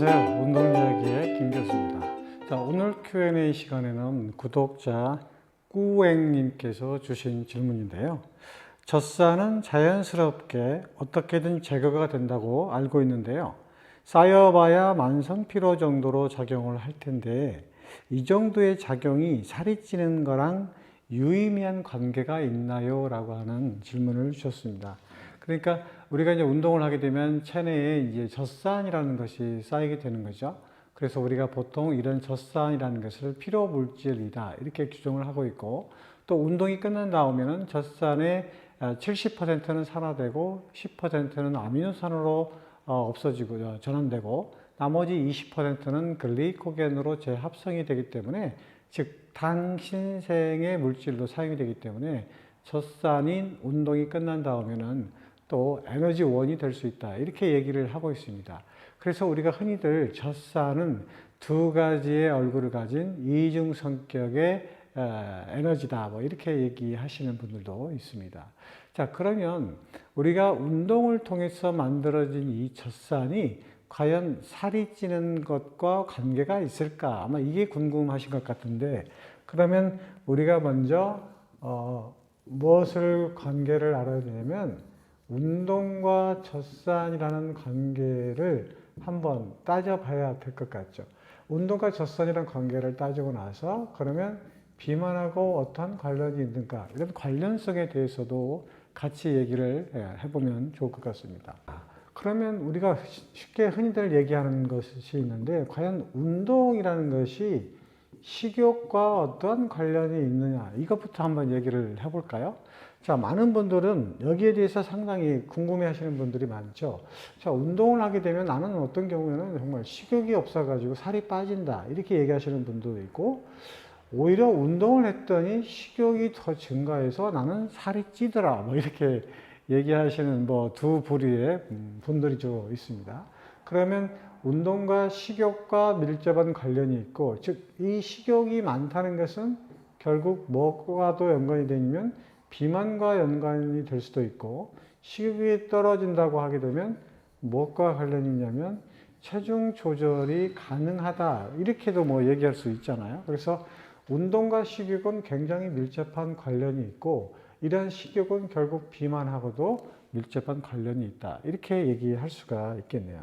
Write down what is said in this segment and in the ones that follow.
안녕하세요. 운동이야기의 김 교수입니다. 자, 오늘 Q&A 시간에는 구독자 꾸앵님께서 주신 질문인데요. 젖산은 자연스럽게 어떻게든 제거가 된다고 알고 있는데요. 쌓여봐야 만성피로 정도로 작용을 할 텐데 이 정도의 작용이 살이 찌는 거랑 유의미한 관계가 있나요? 라고 하는 질문을 주셨습니다. 그러니까 우리가 이제 운동을 하게 되면 체내에 이제 젖산이라는 것이 쌓이게 되는 거죠. 그래서 우리가 보통 이런 젖산이라는 것을 피로 물질이다 이렇게 규정을 하고 있고, 또 운동이 끝난 다음에는 젖산의 70%는 산화되고 10%는 아미노산으로 없어지고 전환되고 나머지 20%는 글리코겐으로 재합성이 되기 때문에, 즉 당신생의 물질로 사용이 되기 때문에 젖산인 운동이 끝난 다음에는 또 에너지원이 될 수 있다 이렇게 얘기를 하고 있습니다. 그래서 우리가 흔히들 젖산은 두 가지의 얼굴을 가진 이중 성격의 에너지다 뭐 이렇게 얘기하시는 분들도 있습니다. 자, 그러면 우리가 운동을 통해서 만들어진 이 젖산이 과연 살이 찌는 것과 관계가 있을까? 아마 이게 궁금하신 것 같은데, 그러면 우리가 먼저 무엇을 관계를 알아야 되냐면 운동과 젖산이라는 관계를 한번 따져봐야 될 것 같죠. 운동과 젖산이라는 관계를 따지고 나서 그러면 비만하고 어떤 관련이 있는가, 이런 관련성에 대해서도 같이 얘기를 해보면 좋을 것 같습니다. 그러면 우리가 쉽게 흔히들 얘기하는 것이 있는데, 과연 운동이라는 것이 식욕과 어떤 관련이 있느냐, 이것부터 한번 얘기를 해볼까요? 자, 많은 분들은 여기에 대해서 상당히 궁금해 하시는 분들이 많죠. 자, 운동을 하게 되면 나는 어떤 경우에는 정말 식욕이 없어가지고 살이 빠진다 이렇게 얘기하시는 분도 있고, 오히려 운동을 했더니 식욕이 더 증가해서 나는 살이 찌더라 뭐 이렇게 얘기하시는 뭐 두 부류의 분들이 좀 있습니다. 그러면 운동과 식욕과 밀접한 관련이 있고, 즉 이 식욕이 많다는 것은 결국 뭐와도 연관이 되면 비만과 연관이 될 수도 있고, 식욕이 떨어진다고 하게 되면 무엇과 관련이 있냐면 체중 조절이 가능하다 이렇게도 뭐 얘기할 수 있잖아요. 그래서 운동과 식욕은 굉장히 밀접한 관련이 있고, 이런 식욕은 결국 비만하고도 밀접한 관련이 있다 이렇게 얘기할 수가 있겠네요.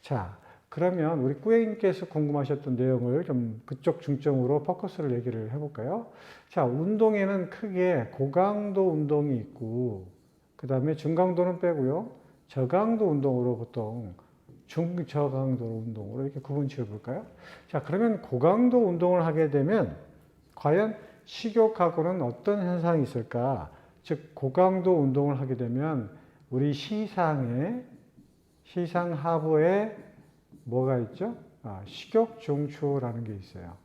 자, 그러면 우리 꾸앵님께서 궁금하셨던 내용을 좀 그쪽 중점으로 포커스를 얘기를 해볼까요? 자, 운동에는 크게 고강도 운동이 있고, 그 다음에 중강도는 빼고요, 저강도 운동으로 보통 중저강도 운동으로 이렇게 구분 지어 볼까요? 자, 그러면 고강도 운동을 하게 되면 과연 식욕하고는 어떤 현상이 있을까? 즉 고강도 운동을 하게 되면 우리 시상 하부에 뭐가 있죠? 식욕 중추라는 게 있어요.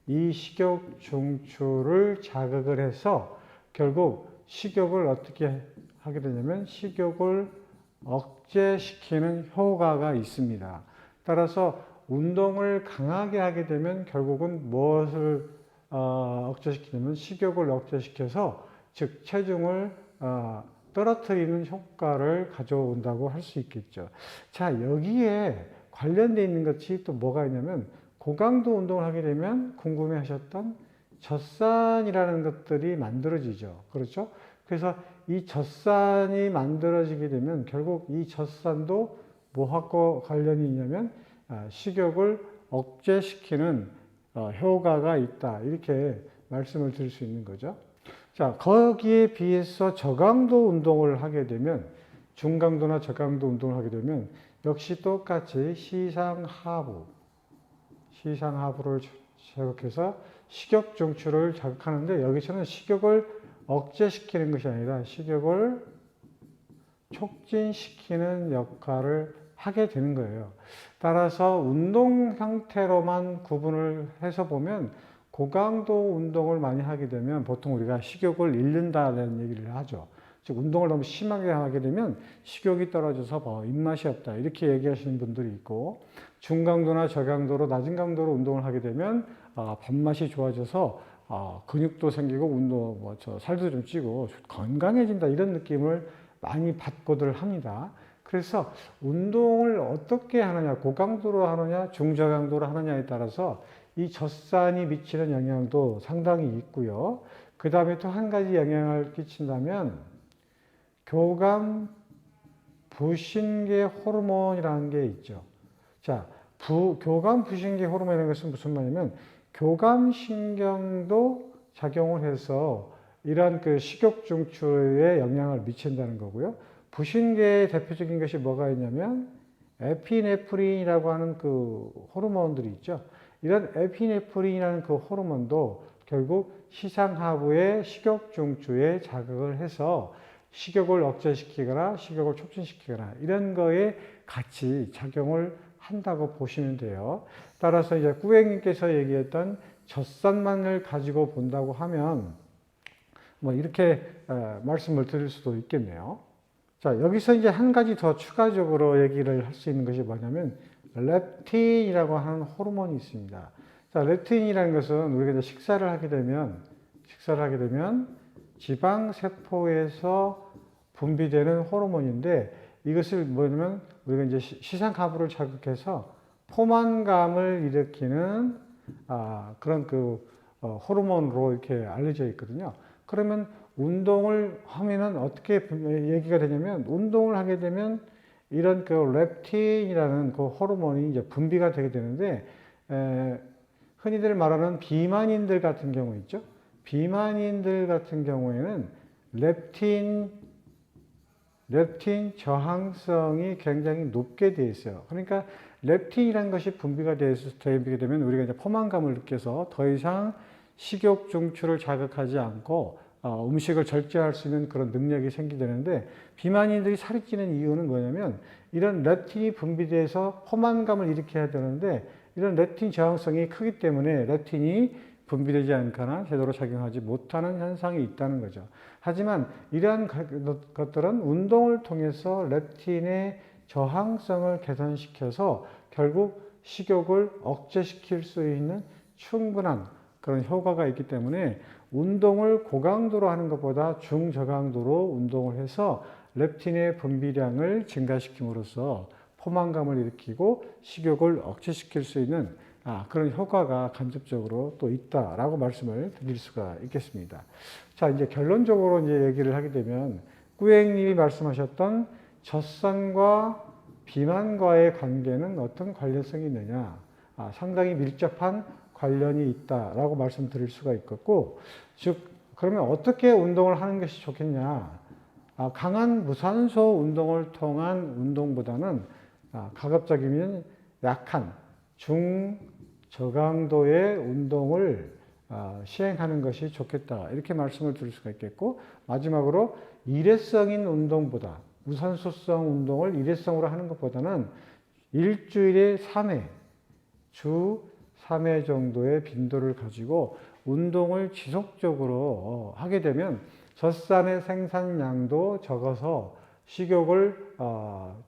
이 식욕 중추를 자극을 해서 결국 식욕을 어떻게 하게 되냐면 식욕을 억제시키는 효과가 있습니다. 따라서 운동을 강하게 하게 되면 결국은 무엇을 억제시키냐면 식욕을 억제시켜서, 즉 체중을 떨어뜨리는 효과를 가져온다고 할 수 있겠죠. 자, 여기에 관련되어 있는 것이 또 뭐가 있냐면, 고강도 운동을 하게 되면 궁금해 하셨던 젖산이라는 것들이 만들어지죠. 그렇죠? 그래서 이 젖산이 만들어지게 되면 결국 이 젖산도 뭐하고 관련이 있냐면 식욕을 억제시키는 효과가 있다 이렇게 말씀을 드릴 수 있는 거죠. 자, 거기에 비해서 저강도 운동을 하게 되면, 중강도나 저강도 운동을 하게 되면 역시 똑같이 시상하부를 자극해서 식욕 중추를 자극하는데, 여기서는 식욕을 억제시키는 것이 아니라 식욕을 촉진시키는 역할을 하게 되는 거예요. 따라서 운동 형태로만 구분을 해서 보면 고강도 운동을 많이 하게 되면 보통 우리가 식욕을 잃는다는 얘기를 하죠. 즉 운동을 너무 심하게 하게 되면 식욕이 떨어져서 입맛이 없다 이렇게 얘기하시는 분들이 있고, 중강도나 저강도로 낮은 강도로 운동을 하게 되면 밥맛이 좋아져서 근육도 생기고 살도 좀 찌고 건강해진다 이런 느낌을 많이 받고들 합니다. 그래서 운동을 어떻게 하느냐, 고강도로 하느냐, 중저강도로 하느냐에 따라서 이 젖산이 미치는 영향도 상당히 있고요. 그 다음에 또 한 가지 영향을 끼친다면 교감 부신계 호르몬이라는 게 있죠. 자, 교감 부신계 호르몬이라는 것은 무슨 말이냐면 교감신경도 작용을 해서 이러한 그 식욕 중추에 영향을 미친다는 거고요. 부신계의 대표적인 것이 뭐가 있냐면 에피네프린이라고 하는 그 호르몬들이 있죠. 이런 에피네프린이라는 그 호르몬도 결국 시상하부의 식욕 중추에 자극을 해서 식욕을 억제시키거나 식욕을 촉진시키거나 이런 거에 같이 작용을 한다고 보시면 돼요. 따라서 이제 꾸행님께서 얘기했던 젖산만을 가지고 본다고 하면 뭐 이렇게 말씀을 드릴 수도 있겠네요. 자, 여기서 이제 한 가지 더 추가적으로 얘기를 할 수 있는 것이 뭐냐면 렙틴이라고 하는 호르몬이 있습니다. 자, 렙틴이라는 것은 우리가 이제 식사를 하게 되면 지방 세포에서 분비되는 호르몬인데 이것을 뭐냐면 우리가 이제 시상하부를 자극해서 포만감을 일으키는 그런 그 호르몬으로 이렇게 알려져 있거든요. 그러면 운동을 하면은 어떻게 얘기가 되냐면 운동을 하게 되면 이런 그 렙틴이라는 그 호르몬이 이제 분비가 되게 되는데 흔히들 말하는 비만인들 같은 경우 있죠. 비만인들 같은 경우에는 렙틴 저항성이 굉장히 높게 되어 있어요. 그러니까 렙틴이라는 것이 분비가 되게 되면 우리가 이제 포만감을 느껴서 더 이상 식욕 중추를 자극하지 않고 음식을 절제할 수 있는 그런 능력이 생기되는데 비만인들이 살이 찌는 이유는 뭐냐면 이런 렙틴이 분비돼서 포만감을 일으켜야 되는데 이런 렙틴 저항성이 크기 때문에 렙틴이 분비되지 않거나 제대로 작용하지 못하는 현상이 있다는 거죠. 하지만 이러한 것들은 운동을 통해서 렙틴의 저항성을 개선시켜서 결국 식욕을 억제시킬 수 있는 충분한 그런 효과가 있기 때문에 운동을 고강도로 하는 것보다 중저강도로 운동을 해서 렙틴의 분비량을 증가시킴으로써 포만감을 일으키고 식욕을 억제시킬 수 있는 그런 효과가 간접적으로 또 있다라고 말씀을 드릴 수가 있겠습니다. 자, 이제 결론적으로 이제 얘기를 하게 되면 꾸행님이 말씀하셨던 젖산과 비만과의 관계는 어떤 관련성이 있느냐? 상당히 밀접한 관련이 있다라고 말씀드릴 수가 있겠고, 즉 그러면 어떻게 운동을 하는 것이 좋겠냐? 강한 무산소 운동을 통한 운동보다는 가급적이면 약한 중저강도의 운동을 시행하는 것이 좋겠다. 이렇게 말씀을 드릴 수가 있겠고, 마지막으로 일회성인 운동보다 무산소성 운동을 일회성으로 하는 것보다는 일주일에 3회, 주 3회 정도의 빈도를 가지고 운동을 지속적으로 하게 되면 젖산의 생산량도 적어서 식욕을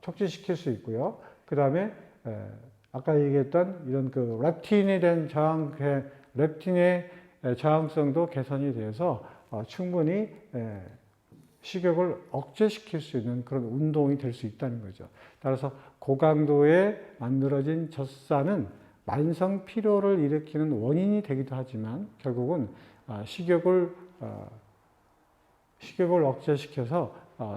촉진시킬 수 있고요. 그 다음에 아까 얘기했던 이런 그 렙틴의 저항성도 개선이 되어서 충분히 식욕을 억제시킬 수 있는 그런 운동이 될 수 있다는 거죠. 따라서 고강도에 만들어진 젖산은 만성 피로를 일으키는 원인이 되기도 하지만 결국은 식욕을 억제시켜서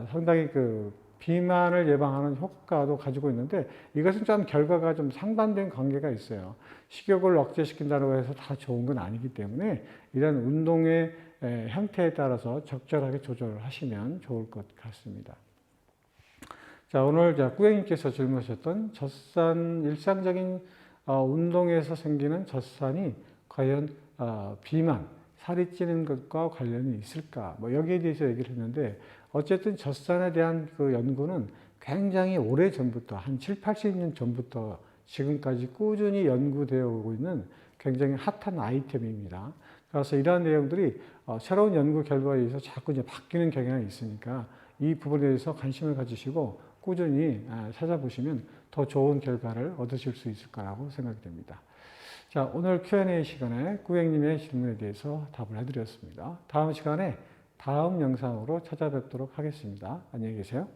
상당히 그 비만을 예방하는 효과도 가지고 있는데 이것은 좀 결과가 좀 상반된 관계가 있어요. 식욕을 억제시킨다고 해서 다 좋은 건 아니기 때문에 이런 운동의 형태에 따라서 적절하게 조절을 하시면 좋을 것 같습니다. 자, 오늘 꾸행님께서 질문하셨던 젖산, 일상적인 운동에서 생기는 젖산이 과연 비만, 살이 찌는 것과 관련이 있을까? 뭐 여기에 대해서 얘기를 했는데 어쨌든 젖산에 대한 그 연구는 굉장히 오래 전부터 한 7, 80년 전부터 지금까지 꾸준히 연구되어 오고 있는 굉장히 핫한 아이템입니다. 그래서 이러한 내용들이 새로운 연구 결과에 의해서 자꾸 이제 바뀌는 경향이 있으니까 이 부분에 대해서 관심을 가지시고 꾸준히 찾아보시면 더 좋은 결과를 얻으실 수 있을 거라고 생각이 됩니다. 자, 오늘 Q&A 시간에 꾸행님의 질문에 대해서 답을 해드렸습니다. 다음 시간에 다음 영상으로 찾아뵙도록 하겠습니다. 안녕히 계세요.